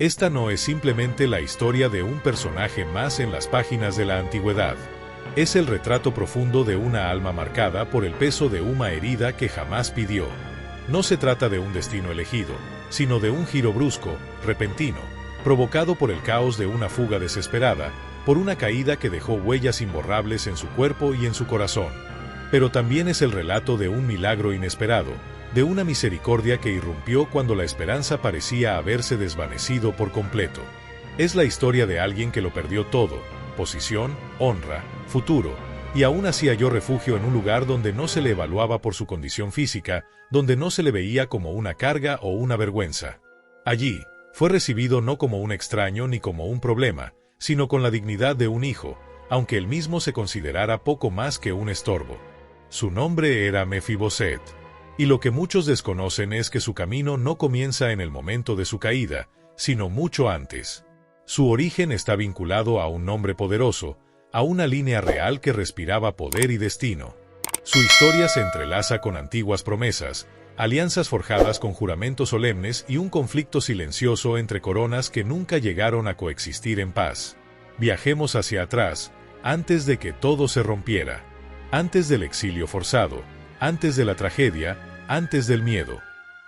Esta no es simplemente la historia de un personaje más en las páginas de la antigüedad. Es el retrato profundo de una alma marcada por el peso de una herida que jamás pidió. No se trata de un destino elegido, sino de un giro brusco, repentino, provocado por el caos de una fuga desesperada, por una caída que dejó huellas imborrables en su cuerpo y en su corazón. Pero también es el relato de un milagro inesperado, de una misericordia que irrumpió cuando la esperanza parecía haberse desvanecido por completo. Es la historia de alguien que lo perdió todo: posición, honra, futuro, y aún así halló refugio en un lugar donde no se le evaluaba por su condición física, donde no se le veía como una carga o una vergüenza. Allí, fue recibido no como un extraño ni como un problema, sino con la dignidad de un hijo, aunque él mismo se considerara poco más que un estorbo. Su nombre era Mefiboset, y lo que muchos desconocen es que su camino no comienza en el momento de su caída, sino mucho antes. Su origen está vinculado a un nombre poderoso, a una línea real que respiraba poder y destino. Su historia se entrelaza con antiguas promesas, alianzas forjadas con juramentos solemnes y un conflicto silencioso entre coronas que nunca llegaron a coexistir en paz. Viajemos hacia atrás, antes de que todo se rompiera, antes del exilio forzado, antes de la tragedia, antes del miedo.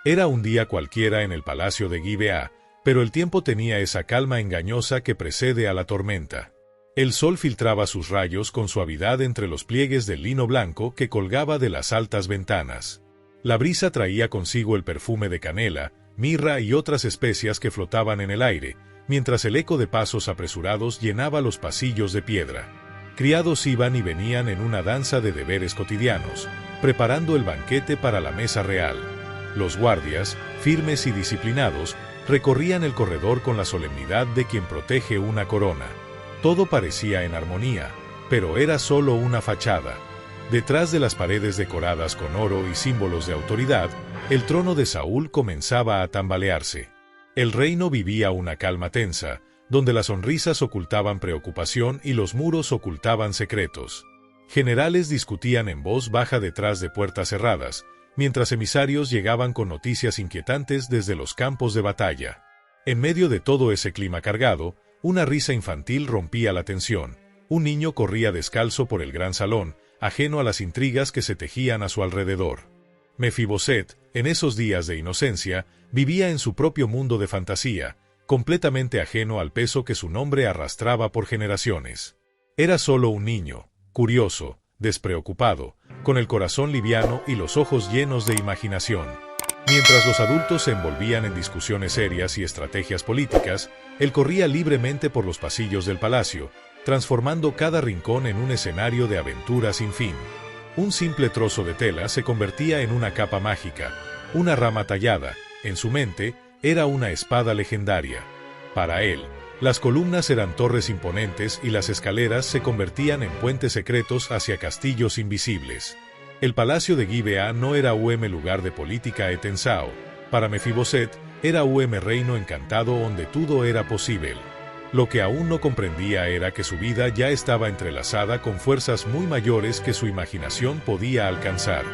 Era un día cualquiera en el palacio de Gibeá, pero el tiempo tenía esa calma engañosa que precede a la tormenta. El sol filtraba sus rayos con suavidad entre los pliegues del lino blanco que colgaba de las altas ventanas. La brisa traía consigo el perfume de canela, mirra y otras especias que flotaban en el aire, mientras el eco de pasos apresurados llenaba los pasillos de piedra. Criados iban y venían en una danza de deberes cotidianos, preparando el banquete para la mesa real. Los guardias, firmes y disciplinados, recorrían el corredor con la solemnidad de quien protege una corona. Todo parecía en armonía, pero era solo una fachada. Detrás de las paredes decoradas con oro y símbolos de autoridad, el trono de Saúl comenzaba a tambalearse. El reino vivía una calma tensa, donde las sonrisas ocultaban preocupación y los muros ocultaban secretos. Generales discutían en voz baja detrás de puertas cerradas, mientras emisarios llegaban con noticias inquietantes desde los campos de batalla. En medio de todo ese clima cargado, una risa infantil rompía la tensión. Un niño corría descalzo por el gran salón, ajeno a las intrigas que se tejían a su alrededor. Mefiboset, en esos días de inocencia, vivía en su propio mundo de fantasía, completamente ajeno al peso que su nombre arrastraba por generaciones. Era solo un niño, curioso, despreocupado, con el corazón liviano y los ojos llenos de imaginación. Mientras los adultos se envolvían en discusiones serias y estrategias políticas, él corría libremente por los pasillos del palacio, transformando cada rincón en un escenario de aventura sin fin. Un simple trozo de tela se convertía en una capa mágica, una rama tallada, en su mente, era una espada legendaria. Para él, las columnas eran torres imponentes y las escaleras se convertían en puentes secretos hacia castillos invisibles. El palacio de Gibeá no era lugar de política etensao. Para Mefiboset, era reino encantado donde todo era posible. Lo que aún no comprendía era que su vida ya estaba entrelazada con fuerzas muy mayores que su imaginación podía alcanzar.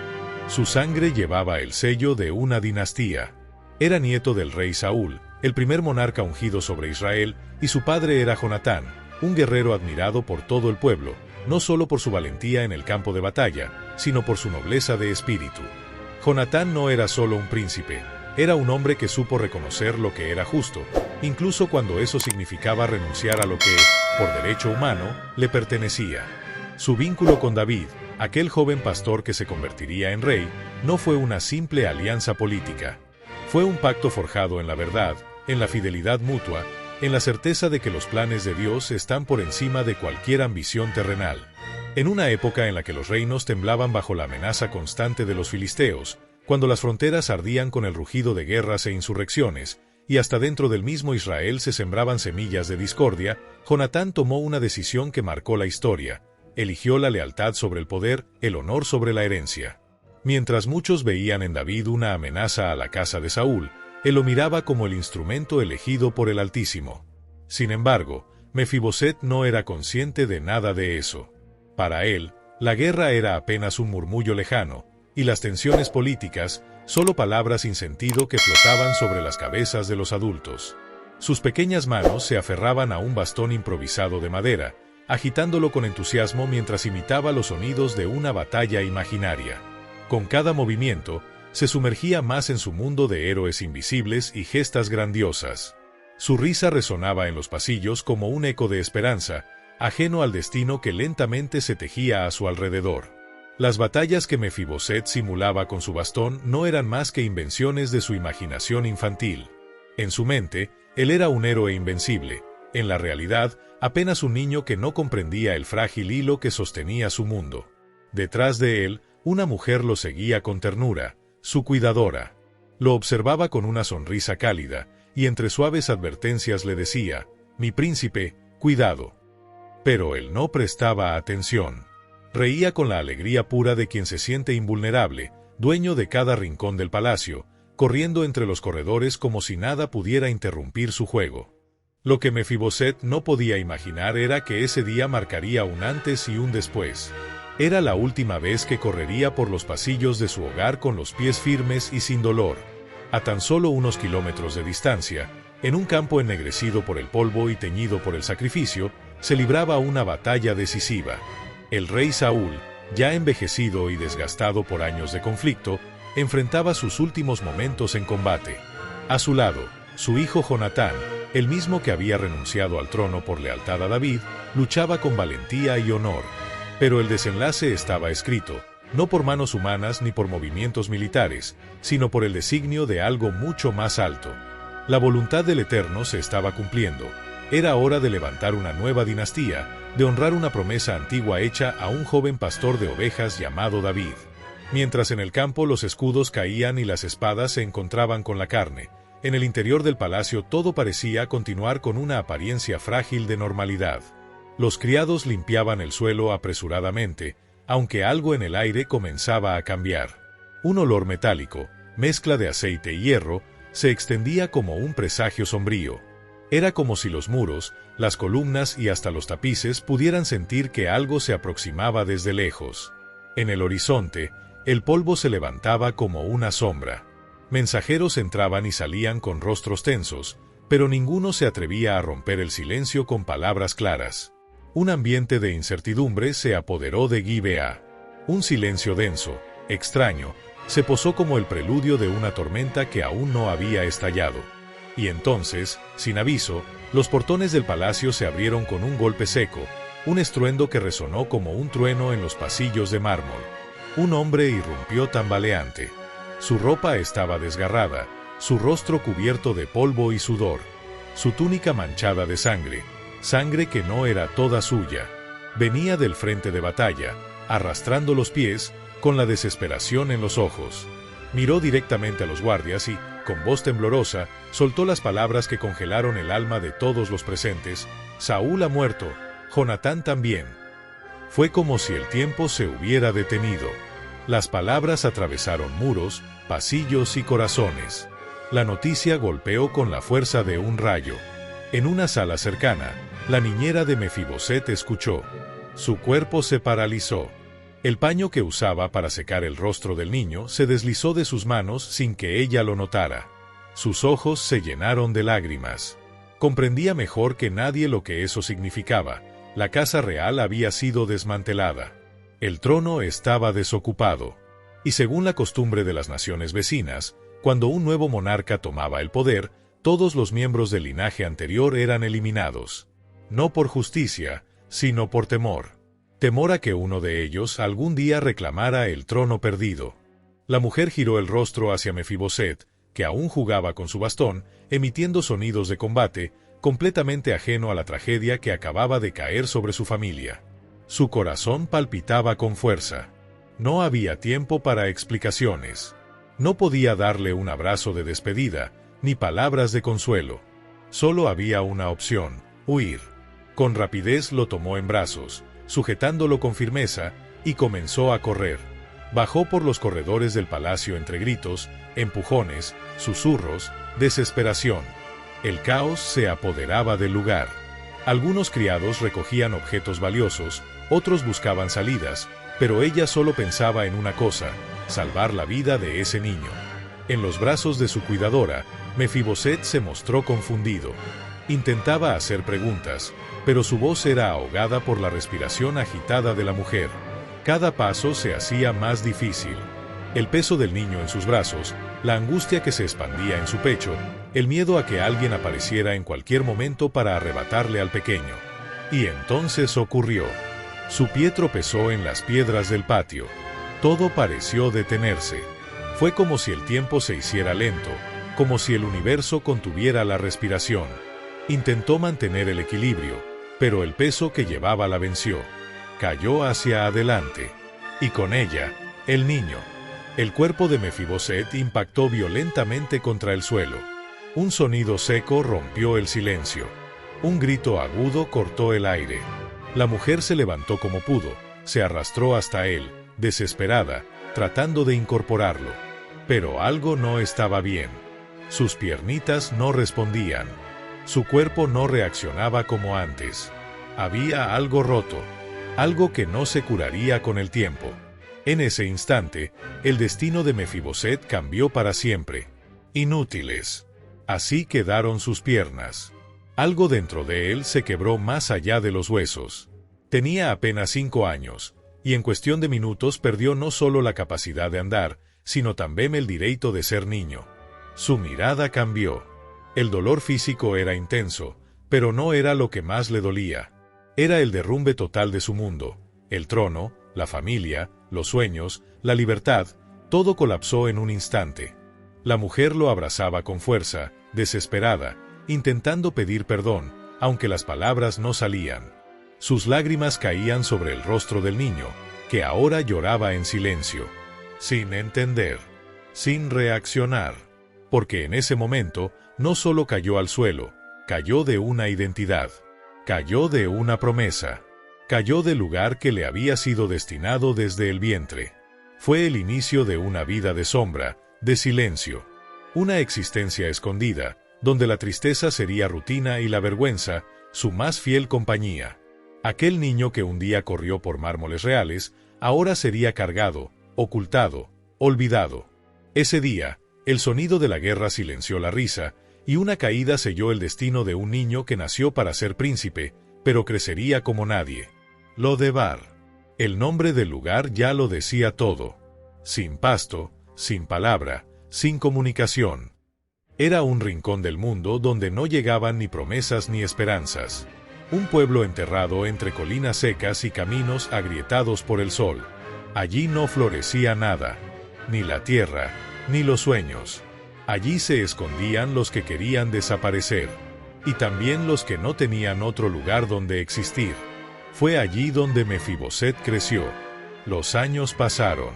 Su sangre llevaba el sello de una dinastía. Era nieto del rey Saúl, el primer monarca ungido sobre Israel, y su padre era Jonatán, un guerrero admirado por todo el pueblo, no solo por su valentía en el campo de batalla, sino por su nobleza de espíritu. Jonatán no era solo un príncipe, era un hombre que supo reconocer lo que era justo, incluso cuando eso significaba renunciar a lo que, por derecho humano, le pertenecía. Su vínculo con David, aquel joven pastor que se convertiría en rey, no fue una simple alianza política. Fue un pacto forjado en la verdad, en la fidelidad mutua, en la certeza de que los planes de Dios están por encima de cualquier ambición terrenal. En una época en la que los reinos temblaban bajo la amenaza constante de los filisteos, cuando las fronteras ardían con el rugido de guerras e insurrecciones, y hasta dentro del mismo Israel se sembraban semillas de discordia, Jonatán tomó una decisión que marcó la historia. Eligió la lealtad sobre el poder, el honor sobre la herencia. Mientras muchos veían en David una amenaza a la casa de Saúl, él lo miraba como el instrumento elegido por el Altísimo. Sin embargo, Mefiboset no era consciente de nada de eso. Para él, la guerra era apenas un murmullo lejano, y las tensiones políticas, solo palabras sin sentido que flotaban sobre las cabezas de los adultos. Sus pequeñas manos se aferraban a un bastón improvisado de madera, agitándolo con entusiasmo mientras imitaba los sonidos de una batalla imaginaria. Con cada movimiento, se sumergía más en su mundo de héroes invisibles y gestas grandiosas. Su risa resonaba en los pasillos como un eco de esperanza, ajeno al destino que lentamente se tejía a su alrededor. Las batallas que Mefiboset simulaba con su bastón no eran más que invenciones de su imaginación infantil. En su mente, él era un héroe invencible; en la realidad, apenas un niño que no comprendía el frágil hilo que sostenía su mundo. Detrás de él, una mujer lo seguía con ternura, su cuidadora. Lo observaba con una sonrisa cálida, y entre suaves advertencias le decía: «Mi príncipe, cuidado». Pero él no prestaba atención. Reía con la alegría pura de quien se siente invulnerable, dueño de cada rincón del palacio, corriendo entre los corredores como si nada pudiera interrumpir su juego. Lo que Mefiboset no podía imaginar era que ese día marcaría un antes y un después. Era la última vez que correría por los pasillos de su hogar con los pies firmes y sin dolor. A tan solo unos kilómetros de distancia, en un campo ennegrecido por el polvo y teñido por el sacrificio, se libraba una batalla decisiva. El rey Saúl, ya envejecido y desgastado por años de conflicto, enfrentaba sus últimos momentos en combate. A su lado, su hijo Jonatán, el mismo que había renunciado al trono por lealtad a David, luchaba con valentía y honor. Pero el desenlace estaba escrito, no por manos humanas ni por movimientos militares, sino por el designio de algo mucho más alto. La voluntad del Eterno se estaba cumpliendo. Era hora de levantar una nueva dinastía, de honrar una promesa antigua hecha a un joven pastor de ovejas llamado David. Mientras en el campo los escudos caían y las espadas se encontraban con la carne, en el interior del palacio todo parecía continuar con una apariencia frágil de normalidad. Los criados limpiaban el suelo apresuradamente, aunque algo en el aire comenzaba a cambiar. Un olor metálico, mezcla de aceite y hierro, se extendía como un presagio sombrío. Era como si los muros, las columnas y hasta los tapices pudieran sentir que algo se aproximaba desde lejos. En el horizonte, el polvo se levantaba como una sombra. Mensajeros entraban y salían con rostros tensos, pero ninguno se atrevía a romper el silencio con palabras claras. Un ambiente de incertidumbre se apoderó de Gibea. Un silencio denso, extraño, se posó como el preludio de una tormenta que aún no había estallado. Y entonces, sin aviso, los portones del palacio se abrieron con un golpe seco, un estruendo que resonó como un trueno en los pasillos de mármol. Un hombre irrumpió tambaleante. Su ropa estaba desgarrada, su rostro cubierto de polvo y sudor, su túnica manchada de sangre, sangre que no era toda suya. Venía del frente de batalla, arrastrando los pies, con la desesperación en los ojos. Miró directamente a los guardias y, con voz temblorosa, soltó las palabras que congelaron el alma de todos los presentes: «Saúl ha muerto, Jonatán también». Fue como si el tiempo se hubiera detenido. Las palabras atravesaron muros, pasillos y corazones. La noticia golpeó con la fuerza de un rayo. En una sala cercana, la niñera de Mefiboset escuchó. Su cuerpo se paralizó. El paño que usaba para secar el rostro del niño se deslizó de sus manos sin que ella lo notara. Sus ojos se llenaron de lágrimas. Comprendía mejor que nadie lo que eso significaba. La casa real había sido desmantelada. El trono estaba desocupado. Y según la costumbre de las naciones vecinas, cuando un nuevo monarca tomaba el poder, todos los miembros del linaje anterior eran eliminados. No por justicia, sino por temor. Temor a que uno de ellos algún día reclamara el trono perdido. La mujer giró el rostro hacia Mefiboset, que aún jugaba con su bastón, emitiendo sonidos de combate, completamente ajeno a la tragedia que acababa de caer sobre su familia. Su corazón palpitaba con fuerza. No había tiempo para explicaciones. No podía darle un abrazo de despedida, ni palabras de consuelo. Solo había una opción: huir. Con rapidez lo tomó en brazos, sujetándolo con firmeza, y comenzó a correr. Bajó por los corredores del palacio entre gritos, empujones, susurros, desesperación. El caos se apoderaba del lugar. Algunos criados recogían objetos valiosos, otros buscaban salidas, pero ella solo pensaba en una cosa: salvar la vida de ese niño. En los brazos de su cuidadora, Mefiboset se mostró confundido. Intentaba hacer preguntas, pero su voz era ahogada por la respiración agitada de la mujer. Cada paso se hacía más difícil. El peso del niño en sus brazos, la angustia que se expandía en su pecho, el miedo a que alguien apareciera en cualquier momento para arrebatarle al pequeño. Y entonces ocurrió. Su pie tropezó en las piedras del patio. Todo pareció detenerse. Fue como si el tiempo se hiciera lento, como si el universo contuviera la respiración. Intentó mantener el equilibrio, pero el peso que llevaba la venció. Cayó hacia adelante. Y con ella, el niño. El cuerpo de Mefiboset impactó violentamente contra el suelo. Un sonido seco rompió el silencio. Un grito agudo cortó el aire. La mujer se levantó como pudo, se arrastró hasta él, desesperada, tratando de incorporarlo. Pero algo no estaba bien. Sus piernitas no respondían. Su cuerpo no reaccionaba como antes. Había algo roto, algo que no se curaría con el tiempo. En ese instante, el destino de Mefiboset cambió para siempre. Inútiles. Así quedaron sus piernas. Algo dentro de él se quebró más allá de los huesos. Tenía apenas 5 años, y en cuestión de minutos perdió no solo la capacidad de andar, sino también el derecho de ser niño. Su mirada cambió. El dolor físico era intenso, pero no era lo que más le dolía. Era el derrumbe total de su mundo. El trono, la familia, los sueños, la libertad, todo colapsó en un instante. La mujer lo abrazaba con fuerza, desesperada, intentando pedir perdón, aunque las palabras no salían. Sus lágrimas caían sobre el rostro del niño, que ahora lloraba en silencio, sin entender, sin reaccionar, porque en ese momento no solo cayó al suelo, cayó de una identidad, cayó de una promesa, cayó del lugar que le había sido destinado desde el vientre. Fue el inicio de una vida de sombra, de silencio, una existencia escondida, donde la tristeza sería rutina y la vergüenza, su más fiel compañía. Aquel niño que un día corrió por mármoles reales, ahora sería cargado, ocultado, olvidado. Ese día, el sonido de la guerra silenció la risa, y una caída selló el destino de un niño que nació para ser príncipe, pero crecería como nadie. Lo-debar. El nombre del lugar ya lo decía todo. Sin pasto, sin palabra, sin comunicación. Era un rincón del mundo donde no llegaban ni promesas ni esperanzas. Un pueblo enterrado entre colinas secas y caminos agrietados por el sol. Allí no florecía nada, ni la tierra, ni los sueños. Allí se escondían los que querían desaparecer, y también los que no tenían otro lugar donde existir. Fue allí donde Mefiboset creció. Los años pasaron.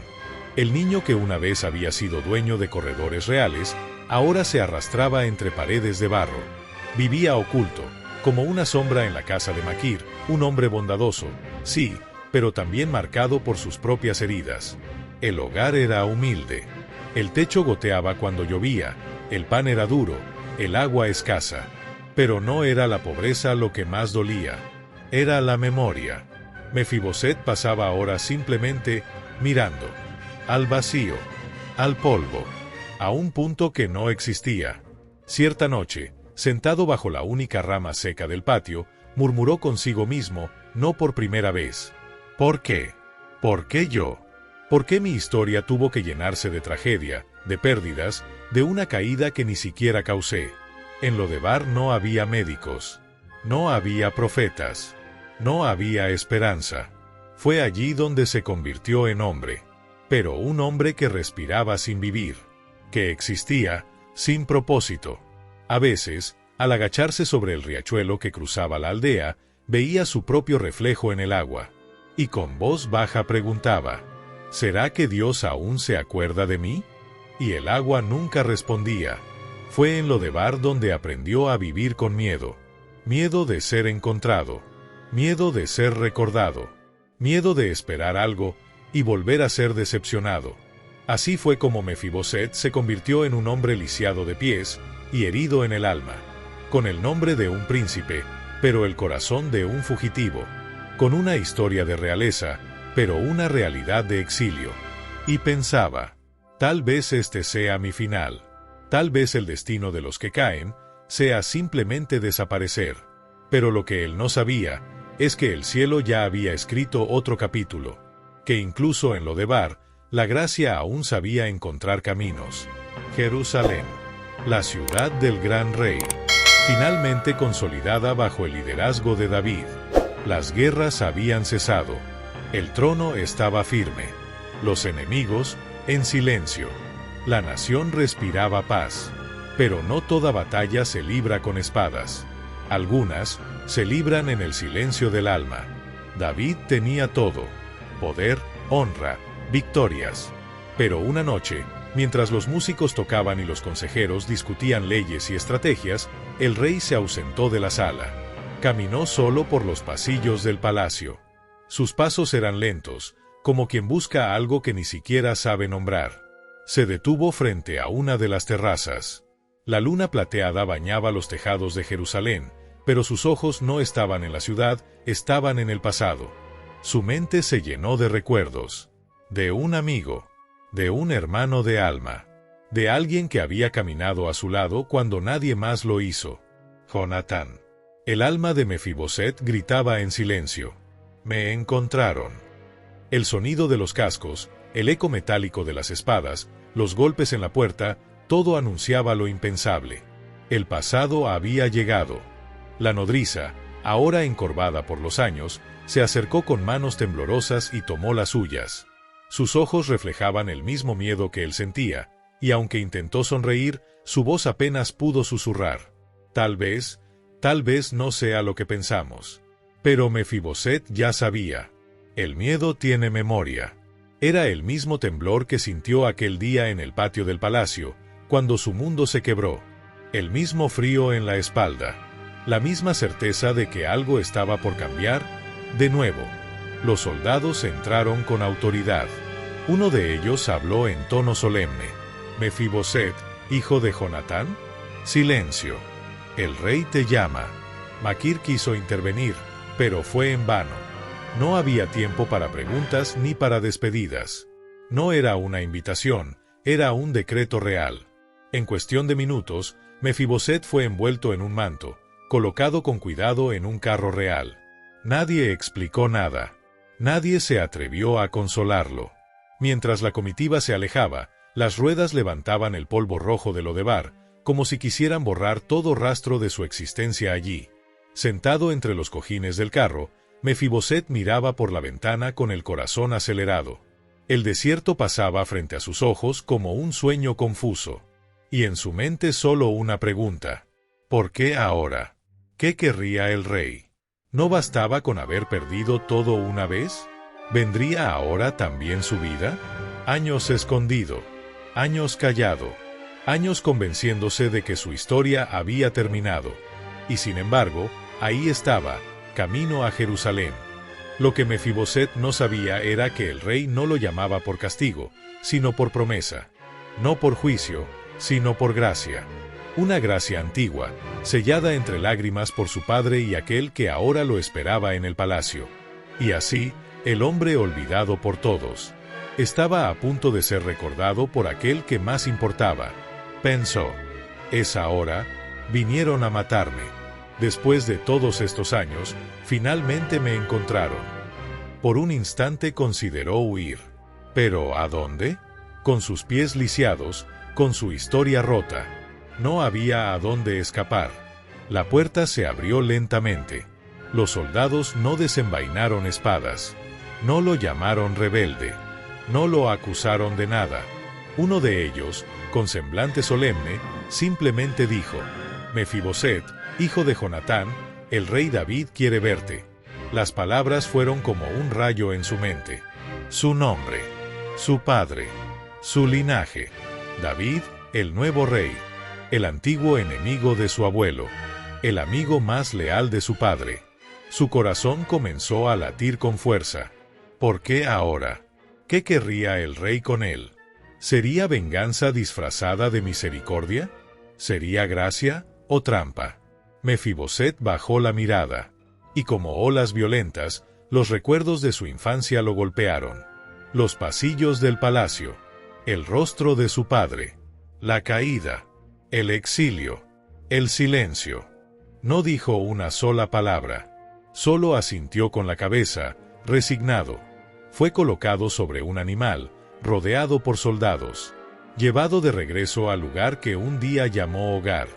El niño que una vez había sido dueño de corredores reales, ahora se arrastraba entre paredes de barro. Vivía oculto, como una sombra en la casa de Maquir, un hombre bondadoso, sí, pero también marcado por sus propias heridas. El hogar era humilde. El techo goteaba cuando llovía, el pan era duro, el agua escasa. Pero no era la pobreza lo que más dolía, era la memoria. Mefiboset pasaba horas simplemente mirando, al vacío, al polvo, a un punto que no existía. Cierta noche, sentado bajo la única rama seca del patio, murmuró consigo mismo, no por primera vez. ¿Por qué? ¿Por qué yo? ¿Por qué mi historia tuvo que llenarse de tragedia, de pérdidas, de una caída que ni siquiera causé? En Lo-debar no había médicos, no había profetas, no había esperanza. Fue allí donde se convirtió en hombre, pero un hombre que respiraba sin vivir, que existía sin propósito. A veces, al agacharse sobre el riachuelo que cruzaba la aldea, veía su propio reflejo en el agua, y con voz baja preguntaba, ¿será que Dios aún se acuerda de mí? Y el agua nunca respondía. Fue en Lo-debar donde aprendió a vivir con miedo. Miedo de ser encontrado, miedo de ser recordado, miedo de esperar algo y volver a ser decepcionado. Así fue como Mefiboset se convirtió en un hombre lisiado de pies y herido en el alma, con el nombre de un príncipe, pero el corazón de un fugitivo, con una historia de realeza, pero una realidad de exilio. Y pensaba, tal vez este sea mi final. Tal vez el destino de los que caen sea simplemente desaparecer. Pero lo que él no sabía es que el cielo ya había escrito otro capítulo, que incluso en Lodebar, la gracia aún sabía encontrar caminos. Jerusalén, la ciudad del gran rey, finalmente consolidada bajo el liderazgo de David. Las guerras habían cesado. El trono estaba firme. Los enemigos, en silencio. La nación respiraba paz. Pero no toda batalla se libra con espadas. Algunas se libran en el silencio del alma. David tenía todo: poder, honra, victorias. Pero una noche, mientras los músicos tocaban y los consejeros discutían leyes y estrategias, el rey se ausentó de la sala. Caminó solo por los pasillos del palacio. Sus pasos eran lentos, como quien busca algo que ni siquiera sabe nombrar. Se detuvo frente a una de las terrazas. La luna plateada bañaba los tejados de Jerusalén, pero sus ojos no estaban en la ciudad, estaban en el pasado. Su mente se llenó de recuerdos. De un amigo, de un hermano de alma, de alguien que había caminado a su lado cuando nadie más lo hizo. Jonatán. El alma de Mefiboset gritaba en silencio. Me encontraron. El sonido de los cascos, el eco metálico de las espadas, los golpes en la puerta, todo anunciaba lo impensable. El pasado había llegado. La nodriza, ahora encorvada por los años, se acercó con manos temblorosas y tomó las suyas. Sus ojos reflejaban el mismo miedo que él sentía, y aunque intentó sonreír, su voz apenas pudo susurrar. Tal vez no sea lo que pensamos. Pero Mefiboset ya sabía. El miedo tiene memoria. Era el mismo temblor que sintió aquel día en el patio del palacio, cuando su mundo se quebró. El mismo frío en la espalda. La misma certeza de que algo estaba por cambiar. De nuevo, los soldados entraron con autoridad. Uno de ellos habló en tono solemne. Mefiboset, hijo de Jonatán. Silencio. El rey te llama. Maquir quiso intervenir, pero fue en vano. No había tiempo para preguntas ni para despedidas. No era una invitación, era un decreto real. En cuestión de minutos, Mefiboset fue envuelto en un manto, colocado con cuidado en un carro real. Nadie explicó nada. Nadie se atrevió a consolarlo. Mientras la comitiva se alejaba, las ruedas levantaban el polvo rojo de Lodebar, como si quisieran borrar todo rastro de su existencia allí. Sentado entre los cojines del carro, Mefiboset miraba por la ventana con el corazón acelerado. El desierto pasaba frente a sus ojos como un sueño confuso. Y en su mente solo una pregunta. ¿Por qué ahora? ¿Qué querría el rey? ¿No bastaba con haber perdido todo una vez? ¿Vendría ahora también su vida? Años escondido. Años callado. Años convenciéndose de que su historia había terminado. Y sin embargo, ahí estaba, camino a Jerusalén. Lo que Mefiboset no sabía era que el rey no lo llamaba por castigo, sino por promesa. No por juicio, sino por gracia. Una gracia antigua, sellada entre lágrimas por su padre y aquel que ahora lo esperaba en el palacio. Y así, el hombre olvidado por todos, estaba a punto de ser recordado por aquel que más importaba. Pensó, es ahora, vinieron a matarme. Después de todos estos años, finalmente me encontraron. Por un instante consideró huir. ¿Pero a dónde? Con sus pies lisiados, con su historia rota. No había a dónde escapar. La puerta se abrió lentamente. Los soldados no desenvainaron espadas. No lo llamaron rebelde. No lo acusaron de nada. Uno de ellos, con semblante solemne, simplemente dijo: Mefiboset, hijo de Jonatán, el rey David quiere verte. Las palabras fueron como un rayo en su mente. Su nombre, su padre, su linaje. David, el nuevo rey, el antiguo enemigo de su abuelo, el amigo más leal de su padre. Su corazón comenzó a latir con fuerza. ¿Por qué ahora? ¿Qué querría el rey con él? ¿Sería venganza disfrazada de misericordia? ¿Sería gracia o trampa? Mefiboset bajó la mirada, y como olas violentas, los recuerdos de su infancia lo golpearon. Los pasillos del palacio, el rostro de su padre, la caída, el exilio, el silencio. No dijo una sola palabra. Solo asintió con la cabeza, resignado. Fue colocado sobre un animal, rodeado por soldados, llevado de regreso al lugar que un día llamó hogar.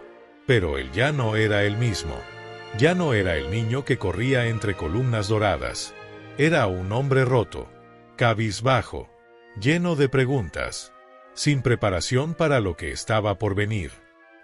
Pero él ya no era el mismo. Ya no era el niño que corría entre columnas doradas. Era un hombre roto, cabizbajo, lleno de preguntas, sin preparación para lo que estaba por venir.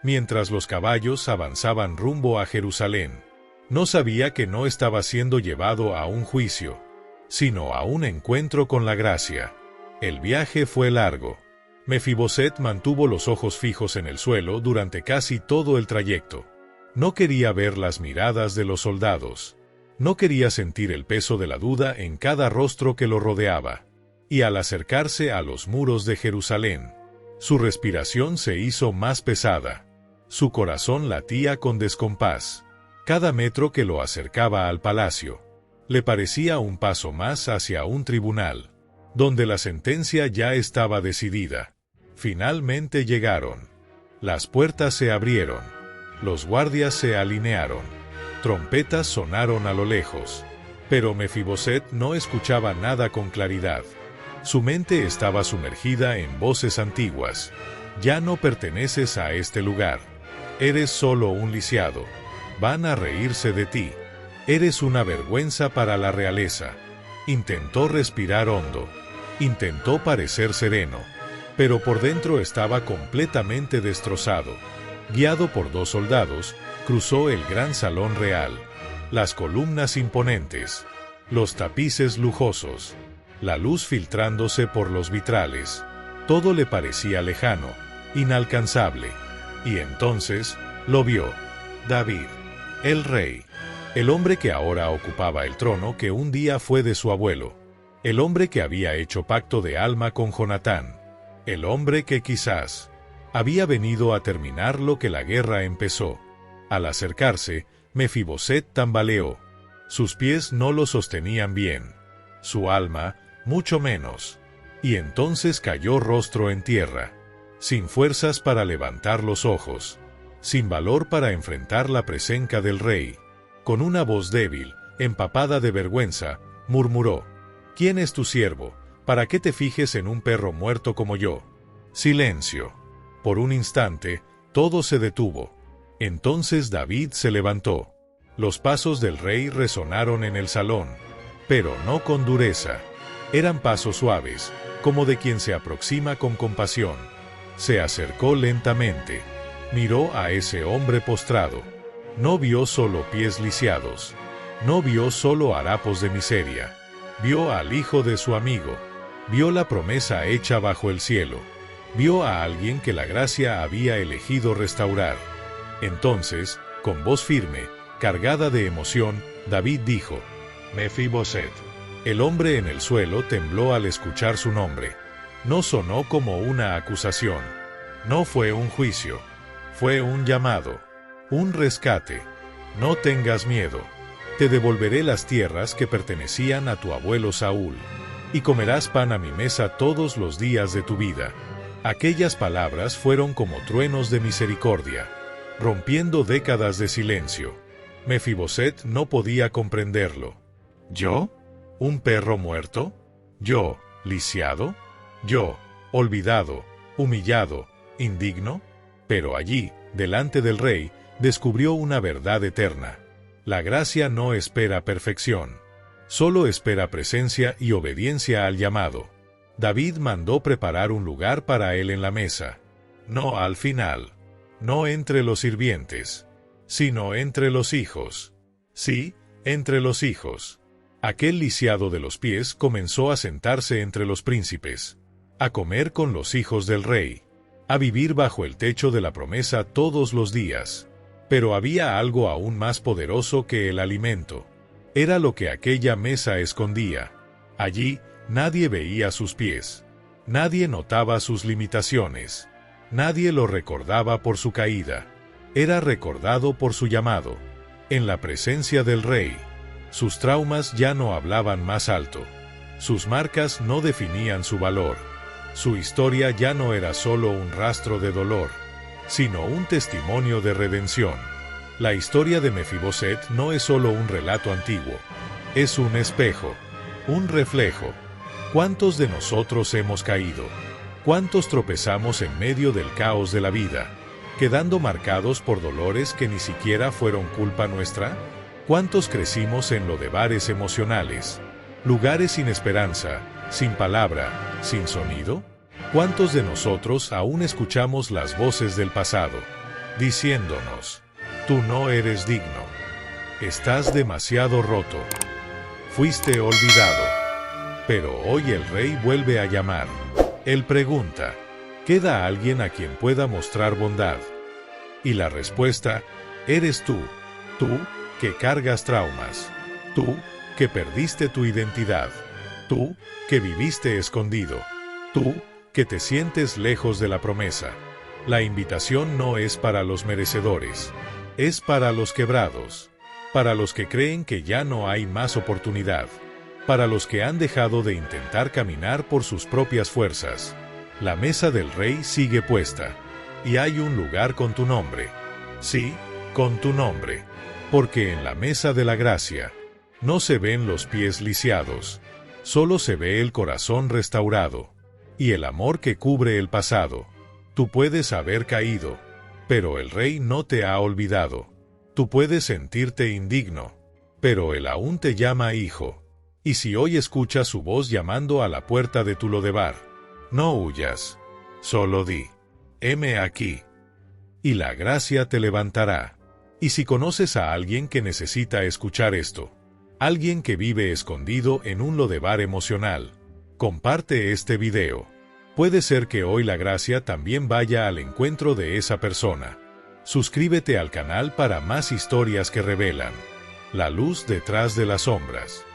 Mientras los caballos avanzaban rumbo a Jerusalén, no sabía que no estaba siendo llevado a un juicio, sino a un encuentro con la gracia. El viaje fue largo. Mefiboset mantuvo los ojos fijos en el suelo durante casi todo el trayecto. No quería ver las miradas de los soldados. No quería sentir el peso de la duda en cada rostro que lo rodeaba. Y al acercarse a los muros de Jerusalén, su respiración se hizo más pesada. Su corazón latía con descompás. Cada metro que lo acercaba al palacio le parecía un paso más hacia un tribunal, donde la sentencia ya estaba decidida. Finalmente llegaron. Las puertas se abrieron. Los guardias se alinearon. Trompetas sonaron a lo lejos. Pero Mefiboset no escuchaba nada con claridad. Su mente estaba sumergida en voces antiguas. Ya no perteneces a este lugar. Eres solo un lisiado. Van a reírse de ti. Eres una vergüenza para la realeza. Intentó respirar hondo. Intentó parecer sereno. Pero por dentro estaba completamente destrozado. Guiado por 2 soldados, cruzó el gran salón real. Las columnas imponentes. Los tapices lujosos. La luz filtrándose por los vitrales. Todo le parecía lejano, inalcanzable. Y entonces, lo vio. David, el rey. El hombre que ahora ocupaba el trono que un día fue de su abuelo. El hombre que había hecho pacto de alma con Jonatán. El hombre que quizás había venido a terminar lo que la guerra empezó. Al acercarse, Mefiboset tambaleó. Sus pies no lo sostenían bien. Su alma, mucho menos. Y entonces cayó rostro en tierra, sin fuerzas para levantar los ojos, sin valor para enfrentar la presencia del rey. Con una voz débil, empapada de vergüenza, murmuró: ¿Quién es tu siervo, para que te fijes en un perro muerto como yo? Silencio. Por un instante, todo se detuvo. Entonces David se levantó. Los pasos del rey resonaron en el salón, pero no con dureza. Eran pasos suaves, como de quien se aproxima con compasión. Se acercó lentamente. Miró a ese hombre postrado. No vio solo pies lisiados. No vio solo harapos de miseria. Vio al hijo de su amigo. Vio la promesa hecha bajo el cielo. Vio a alguien que la gracia había elegido restaurar. Entonces, con voz firme, cargada de emoción, David dijo: Mefiboset. El hombre en el suelo tembló al escuchar su nombre. No sonó como una acusación. No fue un juicio. Fue un llamado. Un rescate. No tengas miedo. Te devolveré las tierras que pertenecían a tu abuelo Saúl. Y comerás pan a mi mesa todos los días de tu vida. Aquellas palabras fueron como truenos de misericordia, rompiendo décadas de silencio. Mefiboset no podía comprenderlo. ¿Yo? ¿Un perro muerto? ¿Yo, lisiado? ¿Yo, olvidado, humillado, indigno? Pero allí, delante del rey, descubrió una verdad eterna. La gracia no espera perfección. Solo espera presencia y obediencia al llamado. David mandó preparar un lugar para él en la mesa. No al final. No entre los sirvientes. Sino entre los hijos. Sí, entre los hijos. Aquel lisiado de los pies comenzó a sentarse entre los príncipes, a comer con los hijos del rey, a vivir bajo el techo de la promesa todos los días. Pero había algo aún más poderoso que el alimento. Era lo que aquella mesa escondía. Allí, nadie veía sus pies. Nadie notaba sus limitaciones. Nadie lo recordaba por su caída. Era recordado por su llamado. En la presencia del rey, sus traumas ya no hablaban más alto. Sus marcas no definían su valor. Su historia ya no era solo un rastro de dolor. sino un testimonio de redención. La historia de Mefiboset no es solo un relato antiguo, es un espejo, un reflejo. ¿Cuántos de nosotros hemos caído? ¿Cuántos tropezamos en medio del caos de la vida, quedando marcados por dolores que ni siquiera fueron culpa nuestra? ¿Cuántos crecimos en lodevares emocionales, lugares sin esperanza, sin palabra, sin sonido? ¿Cuántos de nosotros aún escuchamos las voces del pasado, diciéndonos, tú no eres digno, estás demasiado roto, fuiste olvidado? Pero hoy el Rey vuelve a llamar. Él pregunta, ¿queda alguien a quien pueda mostrar bondad? Y la respuesta, eres tú que cargas traumas, tú que perdiste tu identidad, tú que viviste escondido, tú que te sientes lejos de la promesa. La invitación no es para los merecedores, es para los quebrados, para los que creen que ya no hay más oportunidad, para los que han dejado de intentar caminar por sus propias fuerzas. La mesa del Rey sigue puesta, y hay un lugar con tu nombre. Sí, con tu nombre, porque en la mesa de la gracia no se ven los pies lisiados, solo se ve el corazón restaurado, y el amor que cubre el pasado. Tú puedes haber caído, pero el Rey no te ha olvidado. Tú puedes sentirte indigno, pero Él aún te llama hijo. Y si hoy escuchas su voz llamando a la puerta de tu lodevar, no huyas, solo di, heme aquí. Y la gracia te levantará. Y si conoces a alguien que necesita escuchar esto, alguien que vive escondido en un lodevar emocional, comparte este video. Puede ser que hoy la gracia también vaya al encuentro de esa persona. Suscríbete al canal para más historias que revelan la luz detrás de las sombras.